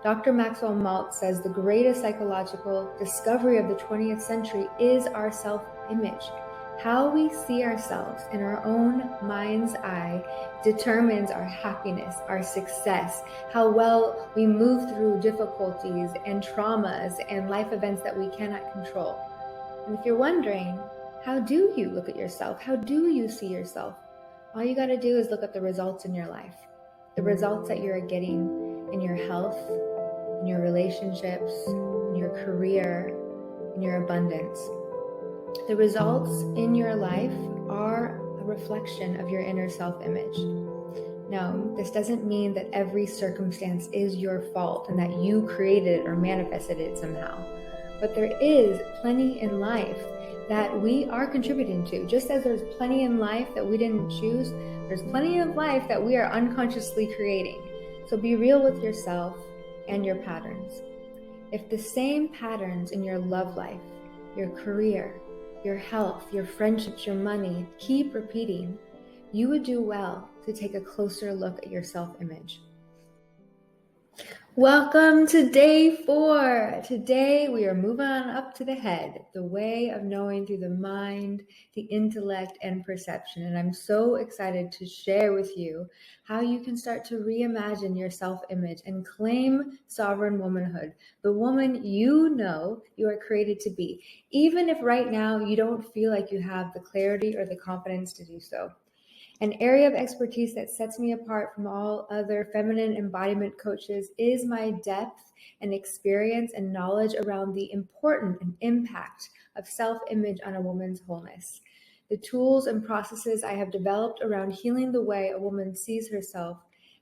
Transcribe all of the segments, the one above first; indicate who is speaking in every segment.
Speaker 1: Dr. Maxwell Maltz says the greatest psychological discovery of the 20th century is our self-image. How we see ourselves in our own mind's eye determines our happiness, our success, how well we move through difficulties and traumas and life events that we cannot control. And if you're wondering, how do you look at yourself? How do you see yourself? All you got to do is look at the results in your life, the results that you're getting in your health, in your relationships, in your career, in your abundance. The results in your life are a reflection of your inner self-image. No, this doesn't mean that every circumstance is your fault and that you created it or manifested it somehow. But there is plenty in life that we are contributing to. Just as there's plenty in life that we didn't choose, there's plenty of life that we are unconsciously creating. So be real with yourself and your patterns. If the same patterns in your love life, your career, your health, your friendships, your money keep repeating, you would do well to take a closer look at your self-image. Welcome to day 4. Today we are moving on up to the head, the way of knowing through the mind, the intellect, and perception. And I'm so excited to share with you how you can start to reimagine your self-image and claim sovereign womanhood, the woman you know you are created to be, even if right now you don't feel like you have the clarity or the confidence to do so. An area of expertise that sets me apart from all other feminine embodiment coaches is my depth and experience and knowledge around the important and impact of self-image on a woman's wholeness. The tools and processes I have developed around healing the way a woman sees herself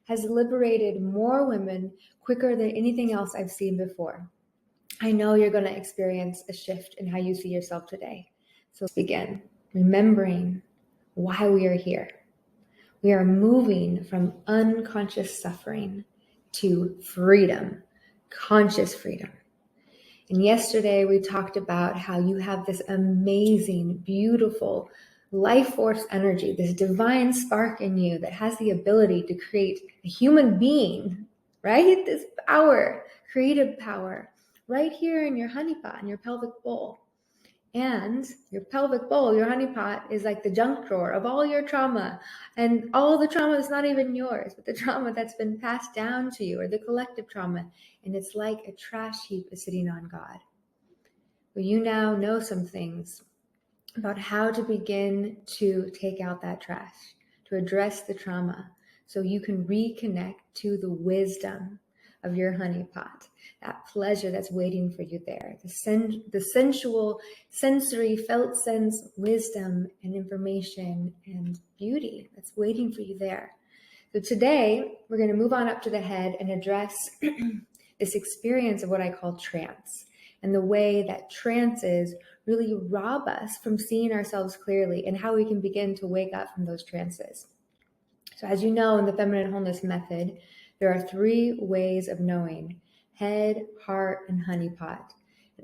Speaker 1: has liberated more women quicker than anything else I've seen before. I know you're going to experience a shift in how you see yourself today. So let's begin, remembering why we are here. We are moving from unconscious suffering to freedom, conscious freedom. And yesterday we talked about how you have this amazing, beautiful life force energy, this divine spark in you that has the ability to create a human being, right? This power, creative power, right here in your honeypot, in your pelvic bowl. And your pelvic bowl, your honeypot, is like the junk drawer of all your trauma. And all the trauma is not even yours, but the trauma that's been passed down to you, or the collective trauma. And it's like a trash heap is sitting on God. Well, you now know some things about how to begin to take out that trash, to address the trauma, so you can reconnect to the wisdom of your honeypot, that pleasure that's waiting for you there, the sensual, sensory, felt sense, wisdom and information and beauty that's waiting for you there. So today, we're going to move on up to the head and address this experience of what I call trance, and the way that trances really rob us from seeing ourselves clearly and how we can begin to wake up from those trances. So as you know, in the Feminine Wholeness Method, there are 3 ways of knowing: head, heart, and honeypot.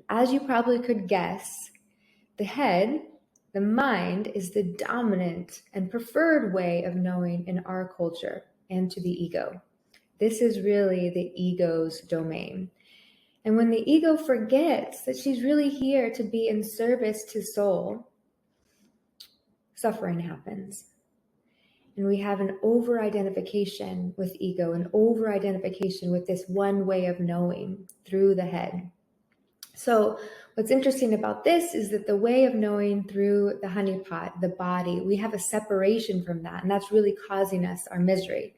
Speaker 1: As you probably could guess, the head, the mind, is the dominant and preferred way of knowing in our culture and to the ego. This is really the ego's domain. And when the ego forgets that she's really here to be in service to soul, suffering happens. And we have an over-identification with ego, an over-identification with this one way of knowing through the head. So what's interesting about this is that the way of knowing through the honeypot, the body, we have a separation from that, and that's really causing us our misery.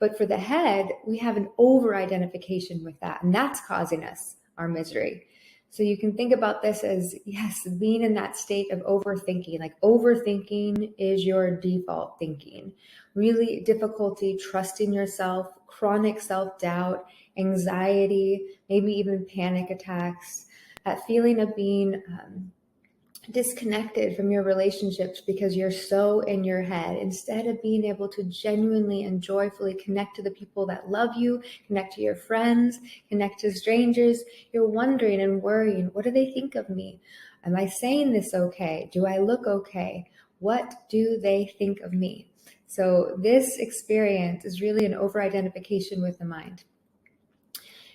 Speaker 1: But for the head, we have an over-identification with that, and that's causing us our misery. So you can think about this as, yes, being in that state of overthinking. Like overthinking is your default thinking. Really difficulty trusting yourself, chronic self-doubt, anxiety, maybe even panic attacks, that feeling of being disconnected from your relationships because you're so in your head, instead of being able to genuinely and joyfully connect to the people that love you, connect to your friends, connect to strangers. You're wondering and worrying, what do they think of me? Am I saying this okay? Do I look okay? What do they think of me? So this experience is really an over-identification with the mind.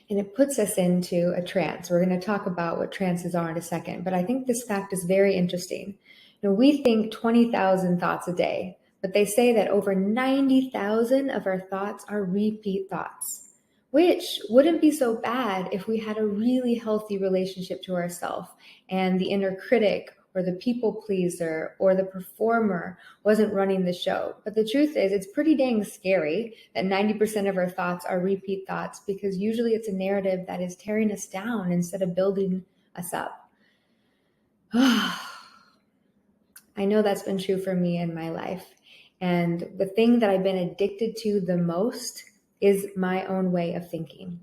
Speaker 1: and it puts us into a trance. We're going to talk about what trances are in a second, but I think this fact is very interesting. We think 20,000 thoughts a day, but they say that over 90,000 of our thoughts are repeat thoughts, which wouldn't be so bad if we had a really healthy relationship to ourselves and the inner critic or the people pleaser or the performer wasn't running the show. But the truth is, it's pretty dang scary that 90% of our thoughts are repeat thoughts, because usually it's a narrative that is tearing us down instead of building us up. I know that's been true for me in my life. And the thing that I've been addicted to the most is my own way of thinking.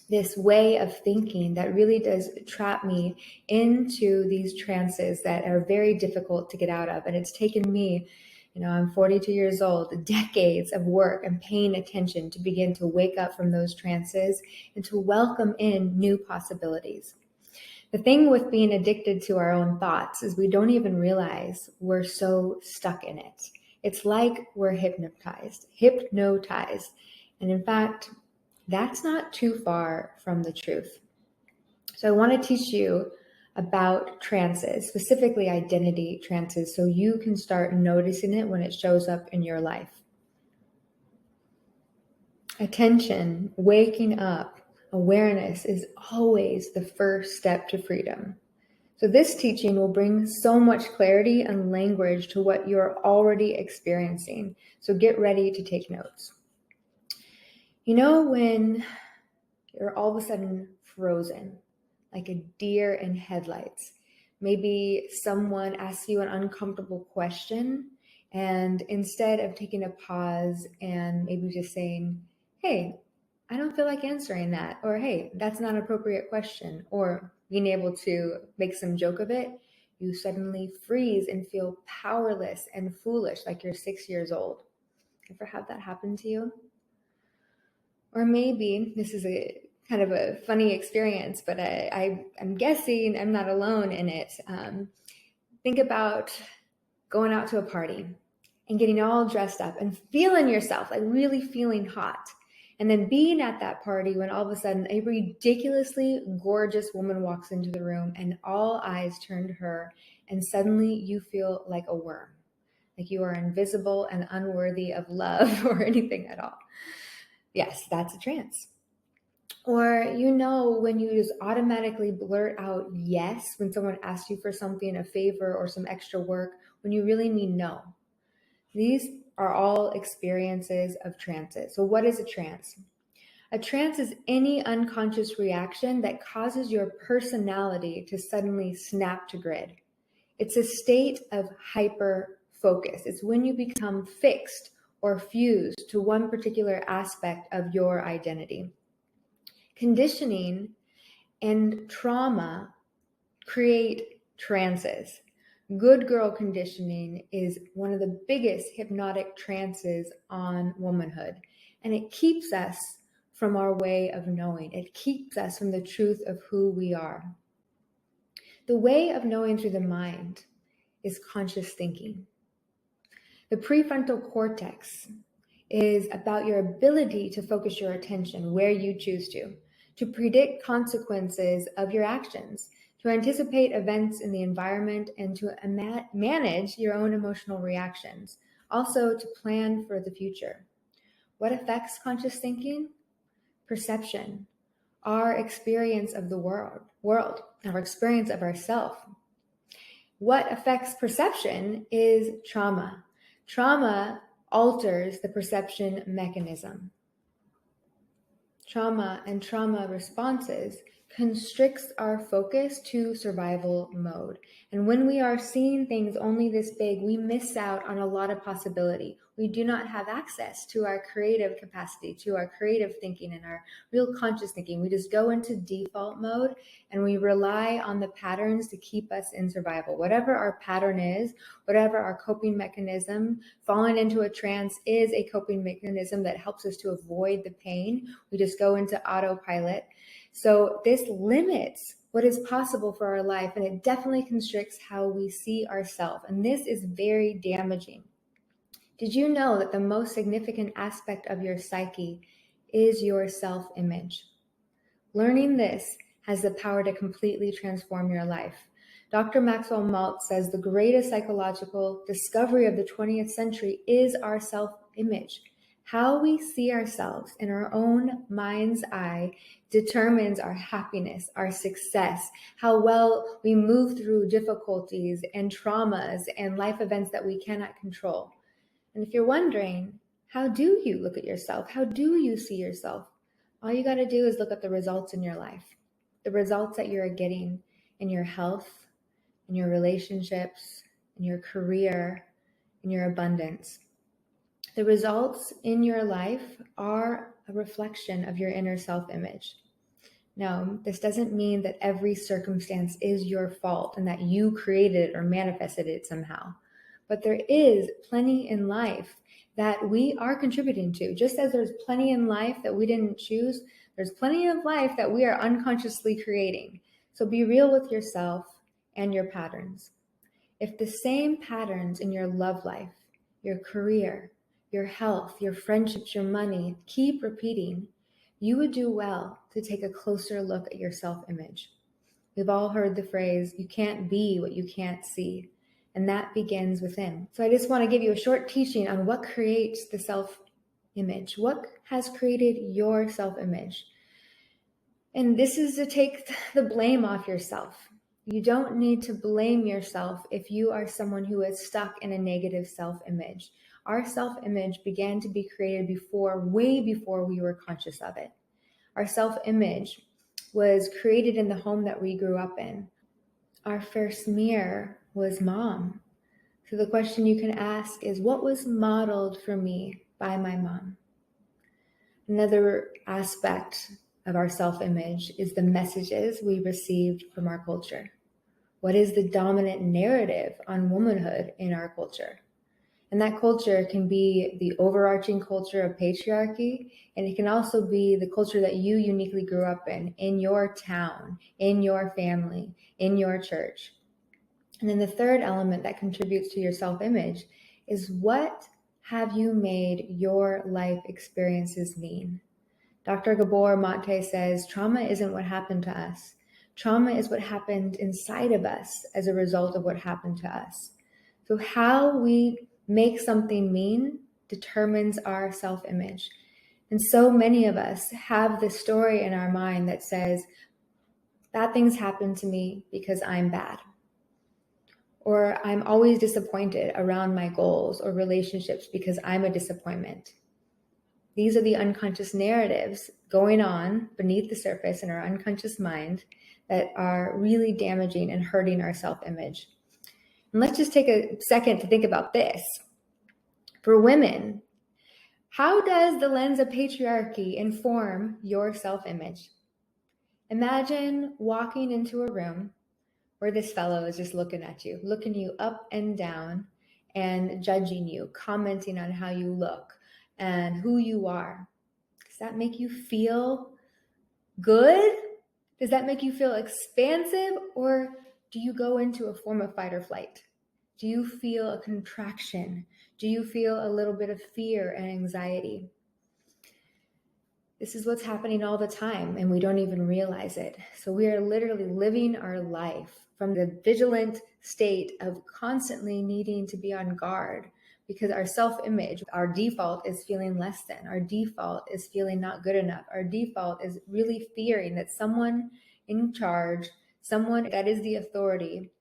Speaker 1: This way of thinking that really does trap me into these trances that are very difficult to get out of. And it's taken me, I'm 42 years old, decades of work and paying attention to begin to wake up from those trances and to welcome in new possibilities. The thing with being addicted to our own thoughts is we don't even realize we're so stuck in it. It's like we're hypnotized. And in fact, that's not too far from the truth. So I want to teach you about trances, specifically identity trances, so you can start noticing it when it shows up in your life. Attention, waking up, awareness is always the first step to freedom. So this teaching will bring so much clarity and language to what you're already experiencing. So get ready to take notes. When you're all of a sudden frozen, like a deer in headlights. Maybe someone asks you an uncomfortable question, and instead of taking a pause and maybe just saying, hey, I don't feel like answering that, or hey, that's not an appropriate question, or being able to make some joke of it, you suddenly freeze and feel powerless and foolish, like you're 6 years old. Ever have that happen to you? Or maybe this is a kind of a funny experience, but I'm guessing I'm not alone in it. Think about going out to a party and getting all dressed up and feeling yourself, like really feeling hot. And then being at that party when all of a sudden a ridiculously gorgeous woman walks into the room and all eyes turn to her, and suddenly you feel like a worm, like you are invisible and unworthy of love or anything at all. Yes, that's a trance. Or, when you just automatically blurt out yes when someone asks you for something, a favor or some extra work, when you really mean no. These are all experiences of trances. So what is a trance? A trance is any unconscious reaction that causes your personality to suddenly snap to grid. It's a state of hyper focus. It's when you become fixed or fused to one particular aspect of your identity. Conditioning and trauma create trances. Good girl conditioning is one of the biggest hypnotic trances on womanhood, and it keeps us from our way of knowing. It keeps us from the truth of who we are. The way of knowing through the mind is conscious thinking. The prefrontal cortex is about your ability to focus your attention where you choose to predict consequences of your actions, to anticipate events in the environment, and to manage your own emotional reactions, also to plan for the future. What affects conscious thinking? Perception, our experience of the world, our experience of ourselves. What affects perception is trauma. Trauma alters the perception mechanism. Trauma and trauma responses constricts our focus to survival mode. And when we are seeing things only this big, we miss out on a lot of possibility. We do not have access to our creative capacity, to our creative thinking and our real conscious thinking. We just go into default mode and we rely on the patterns to keep us in survival. Whatever our pattern is, whatever our coping mechanism, falling into a trance is a coping mechanism that helps us to avoid the pain. We just go into autopilot. So this limits what is possible for our life, and it definitely constricts how we see ourselves. And this is very damaging. Did you know that the most significant aspect of your psyche is your self-image? Learning this has the power to completely transform your life. Dr. Maxwell Maltz says the greatest psychological discovery of the 20th century is our self-image. How we see ourselves in our own mind's eye determines our happiness, our success, how well we move through difficulties and traumas and life events that we cannot control. And if you're wondering, how do you look at yourself? How do you see yourself? All you got to do is look at the results in your life, the results that you're getting in your health, in your relationships, in your career, in your abundance. The results in your life are a reflection of your inner self-image. Now, this doesn't mean that every circumstance is your fault and that you created it or manifested it somehow. But there is plenty in life that we are contributing to. Just as there's plenty in life that we didn't choose, there's plenty of life that we are unconsciously creating. So be real with yourself and your patterns. If the same patterns in your love life, your career, your health, your friendships, your money keep repeating, you would do well to take a closer look at your self-image. We've all heard the phrase, you can't be what you can't see, and that begins within. So I just want to give you a short teaching on what creates the self-image. What has created your self-image? And this is to take the blame off yourself. You don't need to blame yourself if you are someone who is stuck in a negative self-image. Our self-image began to be created way before we were conscious of it. Our self-image was created in the home that we grew up in. Our first mirror was mom. So the question you can ask is, what was modeled for me by my mom? Another aspect of our self-image is the messages we received from our culture. What is the dominant narrative on womanhood in our culture? And that culture can be the overarching culture of patriarchy, and it can also be the culture that you uniquely grew up in your town, in your family, in your church. And then the third element that contributes to your self-image is, what have you made your life experiences mean? Dr. Gabor Mate says, trauma isn't what happened to us. Trauma is what happened inside of us as a result of what happened to us. So how we make something mean determines our self-image. And so many of us have this story in our mind that says, bad things happen to me because I'm bad. Or I'm always disappointed around my goals or relationships because I'm a disappointment. These are the unconscious narratives going on beneath the surface in our unconscious mind that are really damaging and hurting our self-image. And let's just take a second to think about this. For women, how does the lens of patriarchy inform your self-image? Imagine walking into a room where this fellow is just looking at you, looking you up and down and judging you, commenting on how you look and who you are. Does that make you feel good? Does that make you feel expansive? Or do you go into a form of fight or flight? Do you feel a contraction? Do you feel a little bit of fear and anxiety? This is what's happening all the time, and we don't even realize it. So we are literally living our life from the vigilant state of constantly needing to be on guard, because our self-image, our default is feeling less than. Our default is feeling not good enough. Our default is really fearing that someone in charge, someone that is the authority,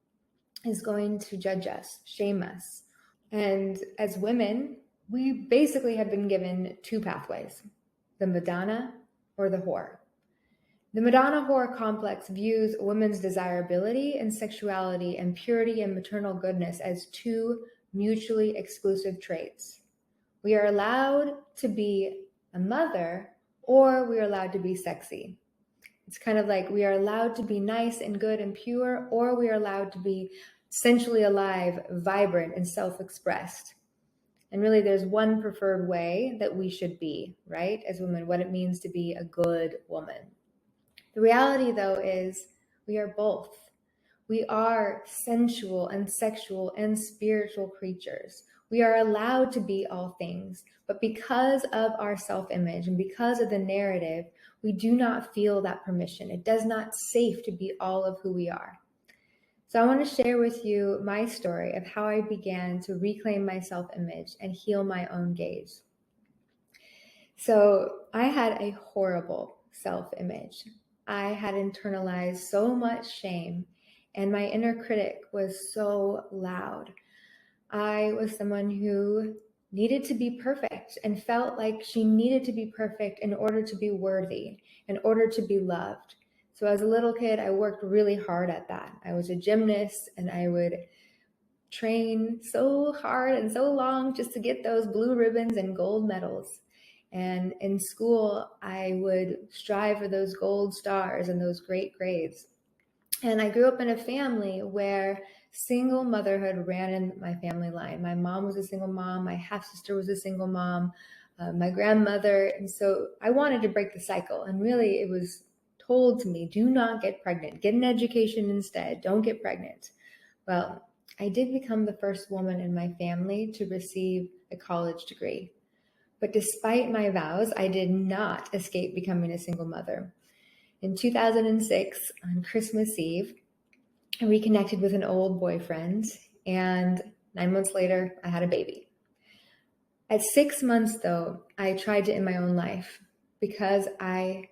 Speaker 1: is going to judge us, shame us. And as women, we basically have been given two pathways: the Madonna or the whore. The Madonna whore complex views women's desirability and sexuality and purity and maternal goodness as two mutually exclusive traits. We are allowed to be a mother, or we are allowed to be sexy. It's kind of like we are allowed to be nice and good and pure, or we are allowed to be sensually alive, vibrant, and self-expressed. And really, there's one preferred way that we should be, right? As women, what it means to be a good woman. The reality, though, is we are both. We are sensual and sexual and spiritual creatures. We are allowed to be all things, but because of our self-image and because of the narrative, we do not feel that permission. It does not safe to be all of who we are. So I want to share with you my story of how I began to reclaim my self-image and heal my own gaze. So I had a horrible self-image. I had internalized so much shame, and my inner critic was so loud. I was someone who needed to be perfect and felt like she needed to be perfect in order to be worthy, in order to be loved. So as a little kid, I worked really hard at that. I was a gymnast, and I would train so hard and so long just to get those blue ribbons and gold medals. And in school, I would strive for those gold stars and those great grades. And I grew up in a family where single motherhood ran in my family line. My mom was a single mom. My half-sister was a single mom. My grandmother. And so I wanted to break the cycle. And really, it was told to me, do not get pregnant. Get an education instead. Don't get pregnant. Well, I did become the first woman in my family to receive a college degree. But despite my vows, I did not escape becoming a single mother. In 2006, on Christmas Eve, I reconnected with an old boyfriend, and 9 months later, I had a baby. At 6 months, though, I tried to end my own life because I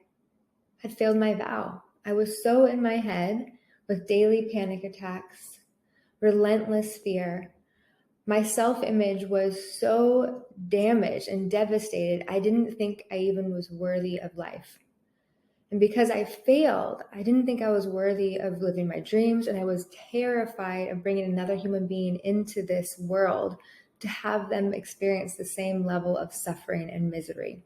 Speaker 1: had failed my vow. I was so in my head with daily panic attacks, relentless fear. My self-image was so damaged and devastated, I didn't think I even was worthy of life. And because I failed, I didn't think I was worthy of living my dreams, and I was terrified of bringing another human being into this world to have them experience the same level of suffering and misery.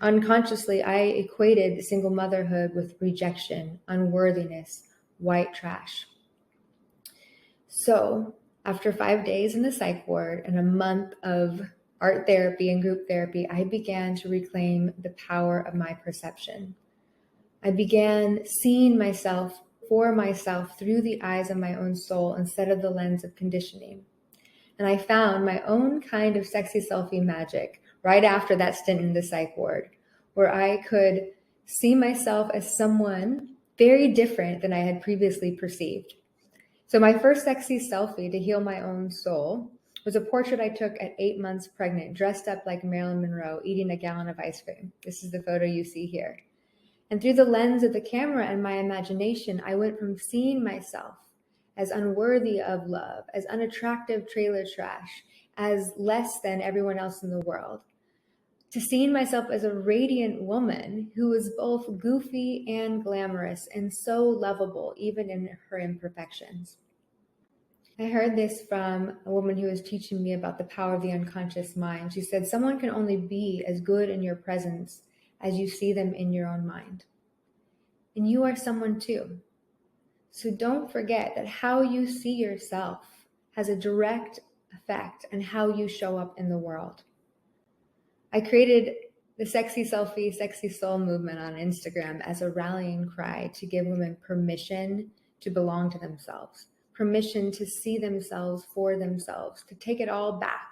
Speaker 1: Unconsciously, I equated single motherhood with rejection, unworthiness, white trash. So after 5 days in the psych ward and a month of art therapy and group therapy, I began to reclaim the power of my perception. I began seeing myself for myself through the eyes of my own soul instead of the lens of conditioning. And I found my own kind of sexy selfie magic right after that stint in the psych ward, where I could see myself as someone very different than I had previously perceived. So my first sexy selfie to heal my own soul was a portrait I took at 8 months pregnant, dressed up like Marilyn Monroe, eating a gallon of ice cream. This is the photo you see here. And through the lens of the camera and my imagination, I went from seeing myself as unworthy of love, as unattractive trailer trash, as less than everyone else in the world, to seeing myself as a radiant woman who was both goofy and glamorous and so lovable, even in her imperfections. I heard this from a woman who was teaching me about the power of the unconscious mind. She said, someone can only be as good in your presence as you see them in your own mind. And you are someone too. So don't forget that how you see yourself has a direct effect on how you show up in the world. I created the Sexy Selfie, Sexy Soul movement on Instagram as a rallying cry to give women permission to belong to themselves, permission to see themselves for themselves, to take it all back.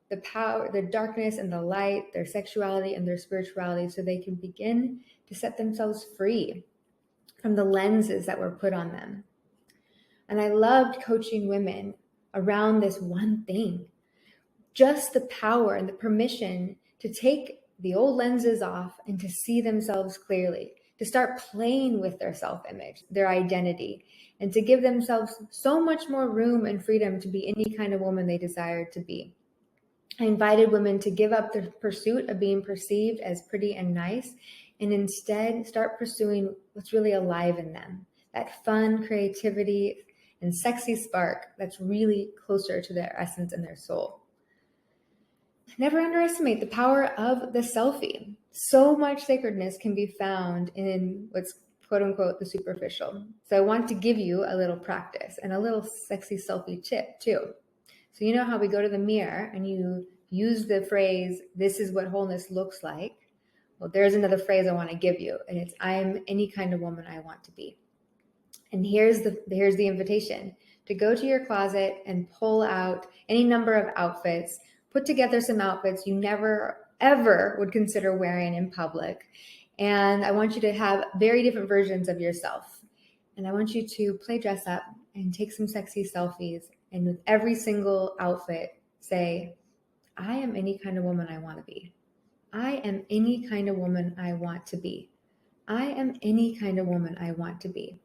Speaker 1: The power, the darkness and the light, their sexuality and their spirituality, so they can begin to set themselves free from the lenses that were put on them. And I loved coaching women around this one thing, just the power and the permission to take the old lenses off and to see themselves clearly, to start playing with their self-image, their identity, and to give themselves so much more room and freedom to be any kind of woman they desired to be. I invited women to give up the pursuit of being perceived as pretty and nice and instead start pursuing what's really alive in them, that fun, creativity, and sexy spark that's really closer to their essence and their soul. Never underestimate the power of the selfie. So much sacredness can be found in what's quote unquote the superficial. So I want to give you a little practice and a little sexy selfie tip too. So you know how we go to the mirror and you use the phrase, this is what wholeness looks like. Well, there's another phrase I want to give you, and it's, I'm any kind of woman I want to be. And here's the invitation. to go to your closet and pull out any number of outfits, put together some outfits you never ever would consider wearing in public. And I want you to have very different versions of yourself. And I want you to play dress up and take some sexy selfies. And with every single outfit, say, I am any kind of woman I want to be. I am any kind of woman I want to be. I am any kind of woman I want to be.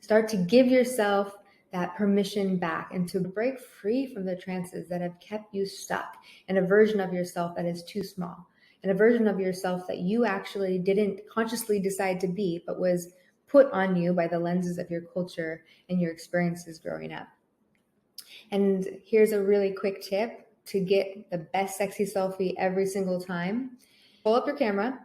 Speaker 1: Start to give yourself that permission back and to break free from the trances that have kept you stuck in a version of yourself that is too small, and a version of yourself that you actually didn't consciously decide to be, but was put on you by the lenses of your culture and your experiences growing up. And here's a really quick tip to get the best sexy selfie every single time. Pull up your camera,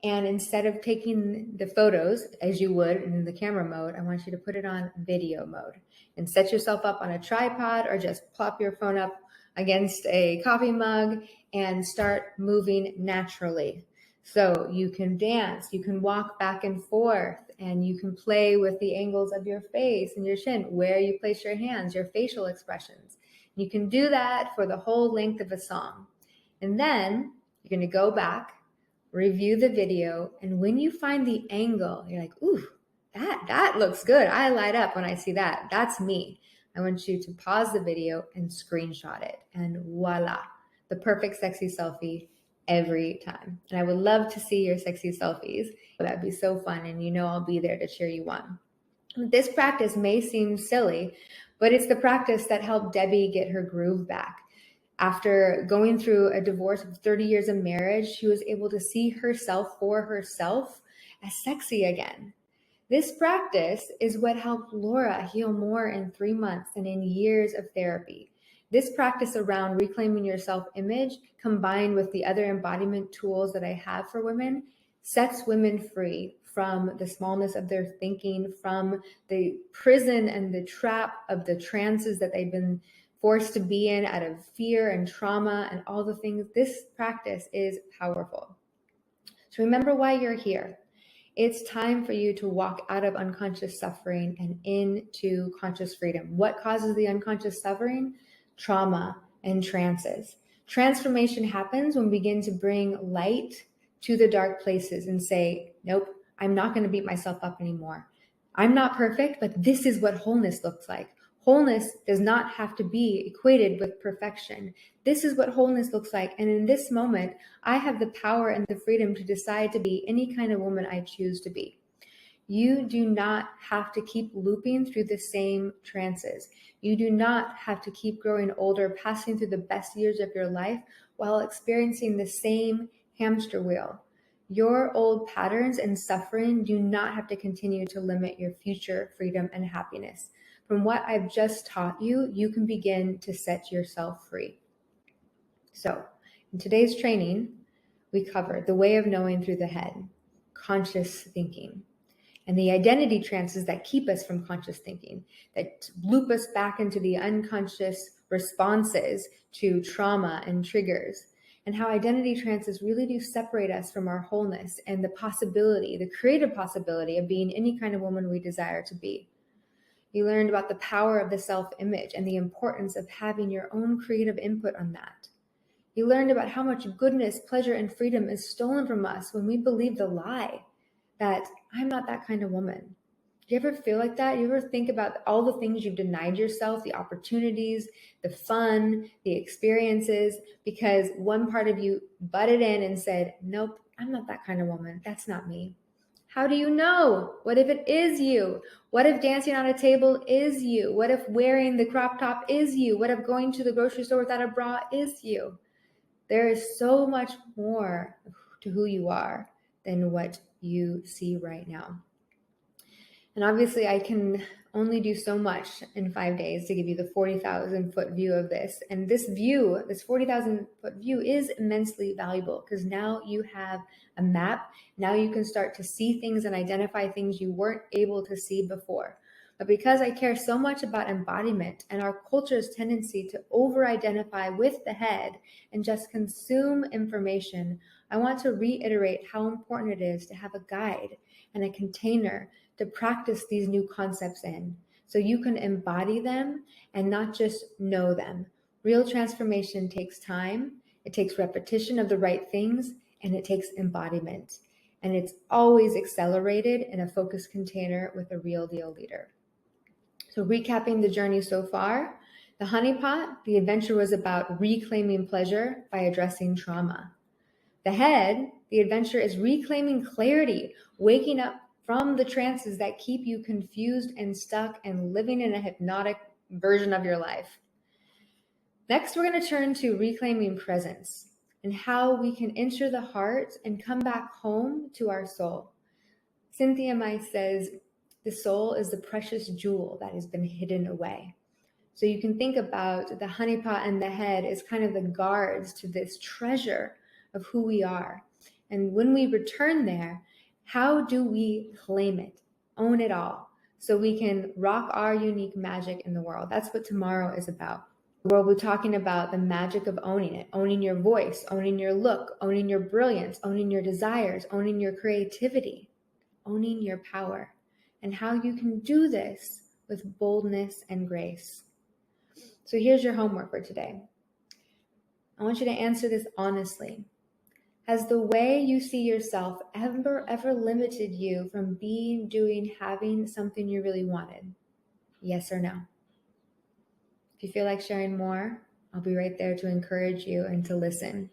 Speaker 1: and instead of taking the photos as you would in the camera mode, I want you to put it on video mode and set yourself up on a tripod, or just plop your phone up against a coffee mug and start moving naturally. So you can dance, you can walk back and forth, and you can play with the angles of your face and your chin, where you place your hands, your facial expressions. You can do that for the whole length of a song. And then you're going to go back, review the video, and when you find the angle, you're like, ooh, that looks good. I light up when I see that. That's me. I want you to pause the video and screenshot it. And voila, the perfect sexy selfie every time. And I would love to see your sexy selfies. That'd be so fun. And you know I'll be there to cheer you on. This practice may seem silly, but it's the practice that helped Debbie get her groove back. After going through a divorce of 30 years of marriage, she was able to see herself for herself as sexy again. This practice is what helped Laura heal more in 3 months than in years of therapy. This practice around reclaiming your self-image, combined with the other embodiment tools that I have for women, sets women free from the smallness of their thinking, from the prison and the trap of the trances that they've been forced to be in out of fear and trauma and all the things. This practice is powerful. So remember why you're here. It's time for you to walk out of unconscious suffering and into conscious freedom. What causes the unconscious suffering? Trauma and trances. Transformation happens when we begin to bring light to the dark places and say, nope, I'm not going to beat myself up anymore. I'm not perfect, but this is what wholeness looks like. Wholeness does not have to be equated with perfection. This is what wholeness looks like. And in this moment, I have the power and the freedom to decide to be any kind of woman I choose to be. You do not have to keep looping through the same trances. You do not have to keep growing older, passing through the best years of your life while experiencing the same hamster wheel. Your old patterns and suffering do not have to continue to limit your future freedom and happiness. From what I've just taught you, you can begin to set yourself free. So, in today's training, we covered the way of knowing through the head, conscious thinking, and the identity trances that keep us from conscious thinking, that loop us back into the unconscious responses to trauma and triggers, and how identity trances really do separate us from our wholeness and the possibility, the creative possibility of being any kind of woman we desire to be. You learned about the power of the self-image and the importance of having your own creative input on that. You learned about how much goodness, pleasure, and freedom is stolen from us when we believe the lie that I'm not that kind of woman. Do you ever feel like that? You ever think about all the things you've denied yourself, the opportunities, the fun, the experiences, because one part of you butted in and said, nope, I'm not that kind of woman. That's not me. How do you know? What if it is you? What if dancing on a table is you? What if wearing the crop top is you? What if going to the grocery store without a bra is you? There is so much more to who you are than what you see right now. And obviously I can only do so much in 5 days to give you the 40,000 foot view of this. And this view, this 40,000 foot view is immensely valuable because now you have a map. Now you can start to see things and identify things you weren't able to see before. But because I care so much about embodiment and our culture's tendency to over-identify with the head and just consume information, I want to reiterate how important it is to have a guide and a container to practice these new concepts in. so you can embody them and not just know them. Real transformation takes time, it takes repetition of the right things, and it takes embodiment. And it's always accelerated in a focused container with a real deal leader. So recapping the journey so far, the honeypot, the adventure was about reclaiming pleasure by addressing trauma. The head, the adventure is reclaiming clarity, waking up from the trances that keep you confused and stuck and living in a hypnotic version of your life. Next, we're going to turn to reclaiming presence and how we can enter the heart and come back home to our soul. Cynthia Mice says, the soul is the precious jewel that has been hidden away. So you can think about the honeypot and the head as kind of the guards to this treasure of who we are. And when we return there, how do we claim it, own it all, so we can rock our unique magic in the world? That's what tomorrow is about. We'll be talking about the magic of owning it, owning your voice, owning your look, owning your brilliance, owning your desires, owning your creativity, owning your power, and how you can do this with boldness and grace. So here's your homework for today. I want you to answer this honestly. Has the way you see yourself ever limited you from being, doing, having something you really wanted? Yes or no? If you feel like sharing more, I'll be right there to encourage you and to listen.